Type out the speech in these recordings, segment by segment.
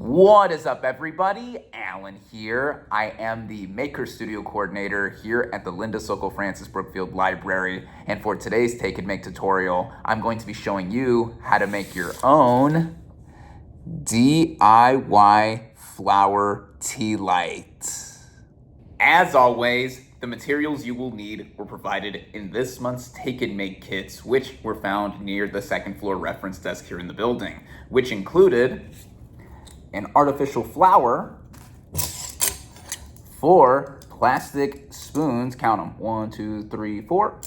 What is up, everybody? Alan here. I am the Maker Studio Coordinator here at the Linda Sokol Francis Brookfield Library. And for today's Take and Make tutorial, I'm going to be showing you how to make your own DIY flower tea light. As always, the materials you will need were provided in this month's Take and Make kits, which were found near the second floor reference desk here in the building, which included an artificial flower, 4 plastic spoons, count them, 1, 2, 3, 4,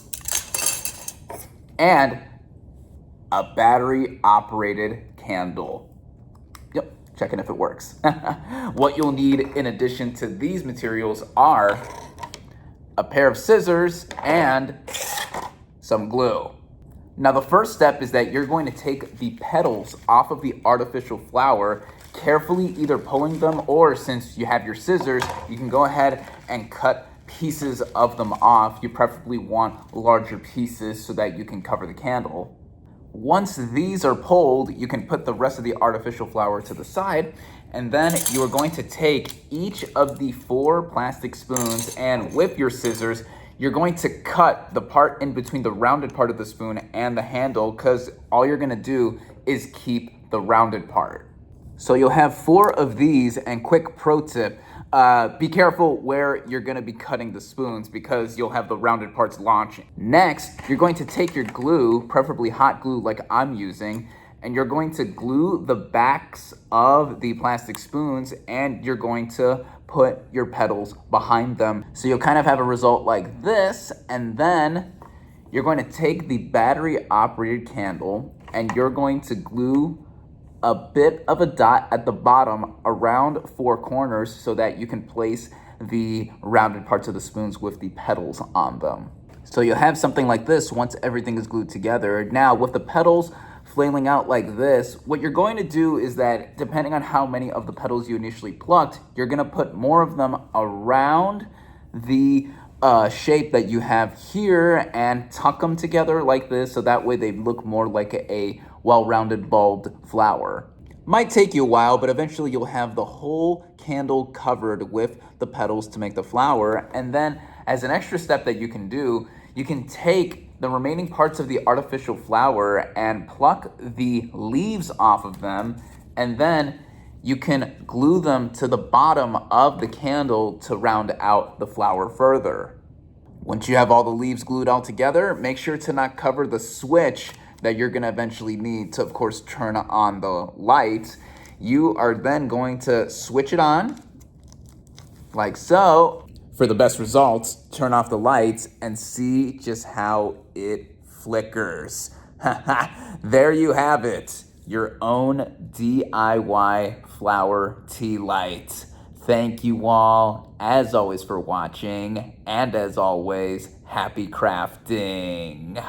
and a battery-operated candle. Yep, checking if it works. What you'll need in addition to these materials are a pair of scissors and some glue. Now, the first step is that you're going to take the petals off of the artificial flower, carefully either pulling them, or since you have your scissors, you can go ahead and cut pieces of them off. You preferably want larger pieces so that you can cover the candle. Once these are pulled, you can put the rest of the artificial flower to the side, and then you are going to take each of the 4 plastic spoons, and with your scissors, you're going to cut the part in between the rounded part of the spoon and the handle, because all you're gonna do is keep the rounded part. So you'll have 4 of these, and quick pro tip, be careful where you're gonna be cutting the spoons because you'll have the rounded parts launching. Next, you're going to take your glue, preferably hot glue like I'm using, and you're going to glue the backs of the plastic spoons, and you're going to put your petals behind them. So you'll kind of have a result like this, and then you're going to take the battery-operated candle, and you're going to glue a bit of a dot at the bottom around 4 corners so that you can place the rounded parts of the spoons with the petals on them. So you'll have something like this once everything is glued together. Now, with the petals flailing out like this, what you're going to do is that depending on how many of the petals you initially plucked, you're gonna put more of them around the shape that you have here and tuck them together like this, so that way they look more like a well-rounded bulbed flower. Might take you a while, but eventually you'll have the whole candle covered with the petals to make the flower. And then as an extra step that you can do, you can take the remaining parts of the artificial flower and pluck the leaves off of them, and then you can glue them to the bottom of the candle to round out the flower further. Once you have all the leaves glued all together, make sure to not cover the switch that you're gonna eventually need to, of course, turn on the light. You are then going to switch it on, like so. For the best results, turn off the lights and see just how it flickers. There you have it, your own DIY flower tea light. Thank you all, as always, for watching, and as always, happy crafting.